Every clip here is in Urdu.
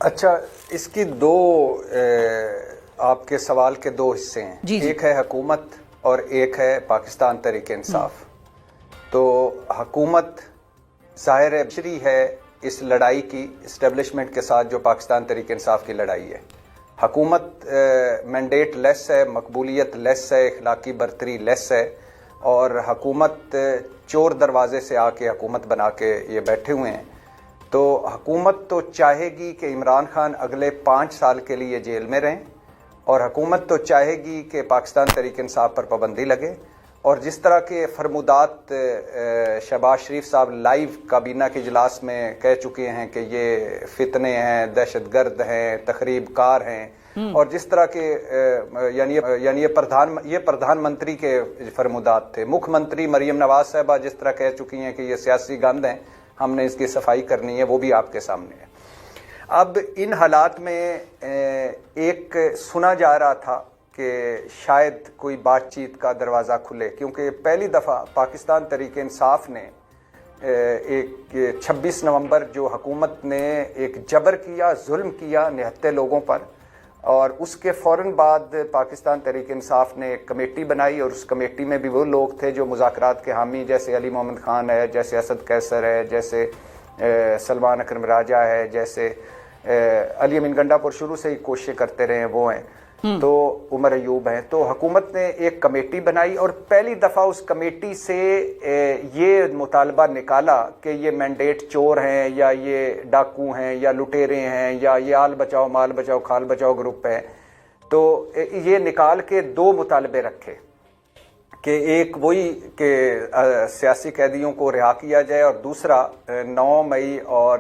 اچھا، اس کی دو آپ کے سوال کے دو حصے ہیں. ایک ہے حکومت اور ایک ہے پاکستان تحریک انصاف. تو حکومت ظاہر ہے بشری ہے اس لڑائی کی اسٹیبلشمنٹ کے ساتھ جو پاکستان تحریک انصاف کی لڑائی ہے. حکومت مینڈیٹ لیس ہے، مقبولیت لیس ہے، اخلاقی برتری لیس ہے، اور حکومت چور دروازے سے آ کے حکومت بنا کے یہ بیٹھے ہوئے ہیں. تو حکومت تو چاہے گی کہ عمران خان اگلے 5 سال کے لیے جیل میں رہیں، اور حکومت تو چاہے گی کہ پاکستان تحریک انصاف پر پابندی لگے. اور جس طرح کے فرمودات شہباز شریف صاحب لائیو کابینہ کے اجلاس میں کہہ چکے ہیں کہ یہ فتنے ہیں، دہشت گرد ہیں، تخریب کار ہیں، اور جس طرح کے یعنی یہ پردھان منتری کے فرمودات تھے. مکھ منتری مریم نواز صاحبہ جس طرح کہہ چکی ہیں کہ یہ سیاسی گند ہیں، ہم نے اس کی صفائی کرنی ہے، وہ بھی آپ کے سامنے ہے. اب ان حالات میں ایک سنا جا رہا تھا کہ شاید کوئی بات چیت کا دروازہ کھلے، کیونکہ پہلی دفعہ پاکستان تحریک انصاف نے ایک 26 نومبر جو حکومت نے ایک جبر کیا، ظلم کیا نہتے لوگوں پر، اور اس کے فوراً بعد پاکستان تحریک انصاف نے ایک کمیٹی بنائی، اور اس کمیٹی میں بھی وہ لوگ تھے جو مذاکرات کے حامی، جیسے علی محمد خان ہے، جیسے اسد قیصر ہے، جیسے سلمان اکرم راجہ ہے، جیسے علی امین گنڈا پر شروع سے ہی کوششیں کرتے رہے ہیں وہ ہیں، تو عمر ایوب ہیں. تو حکومت نے ایک کمیٹی بنائی، اور پہلی دفعہ اس کمیٹی سے یہ مطالبہ نکالا کہ یہ مینڈیٹ چور ہیں، یا یہ ڈاکو ہیں، یا لٹیرے ہیں، یا یہ آل بچاؤ مال بچاؤ کھال بچاؤ گروپ ہے. تو یہ نکال کے 2 مطالبے رکھے کہ ایک وہی کہ سیاسی قیدیوں کو رہا کیا جائے، اور دوسرا 9 مئی اور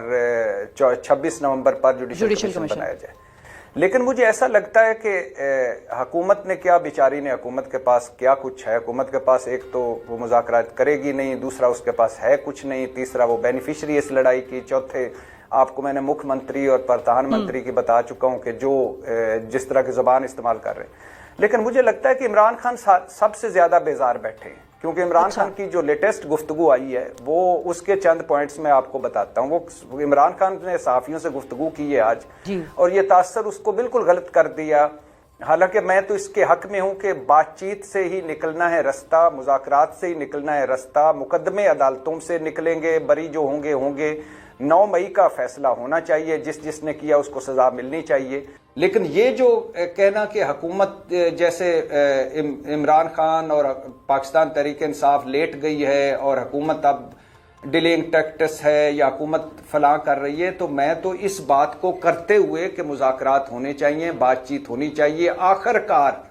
26 نومبر پر جوڈیشل کمیشن بنایا جائے. لیکن مجھے ایسا لگتا ہے کہ حکومت نے کیا، بیچاری نے، حکومت کے پاس کیا کچھ ہے. حکومت کے پاس ایک تو وہ مذاکرات کرے گی نہیں، دوسرا اس کے پاس ہے کچھ نہیں، تیسرا وہ بینیفیشری اس لڑائی کی، چوتھے آپ کو میں نے مکھ منتری اور پردھان منتری کی بتا چکا ہوں کہ جو جس طرح کی زبان استعمال کر رہے ہیں. لیکن مجھے لگتا ہے کہ عمران خان سب سے زیادہ بیزار بیٹھے ہیں، کیونکہ عمران خان کی جو لیٹسٹ گفتگو آئی ہے وہ اس کے چند پوائنٹس میں آپ کو بتاتا ہوں. وہ عمران خان نے صحافیوں سے گفتگو کی ہے آج، اور یہ تاثر اس کو بالکل غلط کر دیا. حالانکہ میں تو اس کے حق میں ہوں کہ بات چیت سے ہی نکلنا ہے رستہ، مذاکرات سے ہی نکلنا ہے رستہ، مقدمے عدالتوں سے نکلیں گے، بری جو ہوں گے. 9 مئی کا فیصلہ ہونا چاہیے، جس نے کیا اس کو سزا ملنی چاہیے. لیکن یہ جو کہنا کہ حکومت جیسے عمران خان اور پاکستان تحریک انصاف لیٹ گئی ہے اور حکومت اب ڈیلنگ ٹیکٹس ہے یا حکومت فلاں کر رہی ہے، تو میں تو اس بات کو کرتے ہوئے کہ مذاکرات ہونے چاہیے، بات چیت ہونی چاہیے، آخر کار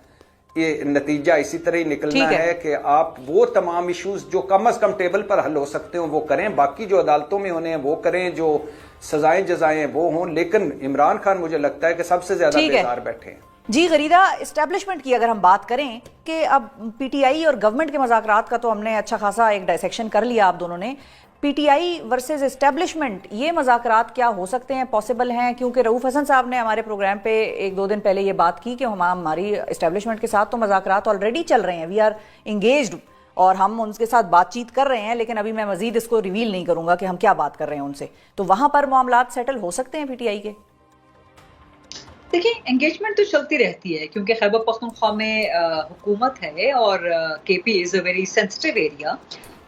یہ نتیجہ اسی طرح ہی نکلنا ہے کہ آپ وہ تمام ایشوز جو کم از کم ٹیبل پر حل ہو سکتے ہیں وہ کریں، باقی جو عدالتوں میں ہونے ہیں وہ کریں، جو سزائیں جزائیں وہ ہوں. لیکن عمران خان مجھے لگتا ہے کہ سب سے زیادہ بیزار بیٹھے ہیں. جی غریدہ، اسٹیبلشمنٹ کی اگر ہم بات کریں کہ اب پی ٹی آئی اور گورنمنٹ کے مذاکرات کا تو ہم نے اچھا خاصا ایک ڈائسیکشن کر لیا آپ دونوں نے. P T I versus establishment, یہ مذاکرات کیا ہو سکتے ہیں، پاسبل ہیں؟ کیونکہ رؤوف حسن صاحب نے ہمارے پروگرام پہ 1-2 دن پہلے یہ بات کی کہ ہماری اسٹیبلشمنٹ کے ساتھ تو مذاکرات آلریڈی چل رہے ہیں، وی آر انگیجڈ، اور ہم ان کے ساتھ بات چیت کر رہے ہیں، لیکن ابھی میں مزید اس کو ریویل نہیں کروں گا کہ ہم کیا بات کر رہے ہیں ان سے. تو وہاں پر معاملات سیٹل ہو سکتے ہیں پی ٹی آئی کے؟ دیکھیں، انگیجمنٹ تو چلتی رہتی ہے، کیونکہ خیبر پختونخوا میں حکومت ہے، اور کے پی از اے ویری سینسٹیو ایریا،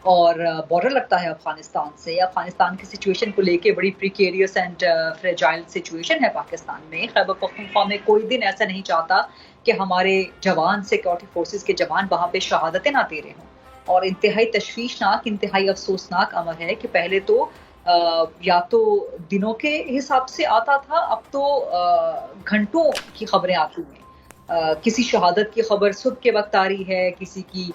اور بارڈر لگتا ہے افغانستان سے. افغانستان کی سچویشن کو لے کے بڑی پریکیریس اینڈ فریجائل سچویشن ہے پاکستان میں. خیبر پختونخوا میں کوئی دن ایسا نہیں چاہتا کہ ہمارے جوان، سیکورٹی فورسز کے جوان وہاں پہ شہادتیں نہ دے رہے ہوں. اور انتہائی تشویشناک، انتہائی افسوسناک امر ہے کہ پہلے تو یا تو دنوں کے حساب سے آتا تھا، اب تو گھنٹوں کی خبریں آتی ہیں. کسی شہادت کی خبر صبح کے وقت آ رہی ہے، کسی کی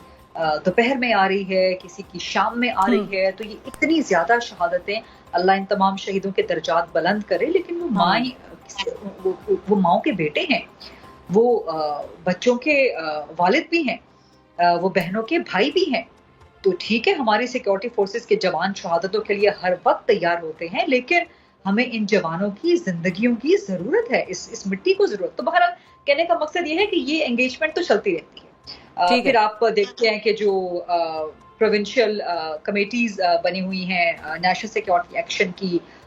دوپہر میں آ رہی ہے، کسی کی شام میں آ رہی ہے. تو یہ اتنی زیادہ شہادتیں، اللہ ان تمام شہیدوں کے درجات بلند کرے. لیکن وہ مائیں، وہ ماؤں کے بیٹے ہیں، وہ بچوں کے والد بھی ہیں، وہ بہنوں کے بھائی بھی ہیں. تو ٹھیک ہے، ہماری سیکورٹی فورسز کے جوان شہادتوں کے لیے ہر وقت تیار ہوتے ہیں، لیکن ہمیں ان جوانوں کی زندگیوں کی ضرورت ہے، اس مٹی کو ضرورت. تو بہرحال کہنے کا مقصد یہ ہے کہ یہ انگیجمنٹ تو چلتی رہتی ہے. پھر آپ دیکھتے ہیں کہ جو پروونشل کمیٹیز بنی ہوئی ہیں نیشنل سیکورٹی ایکشن کی،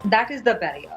That is the barrier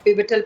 pivotal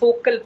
focal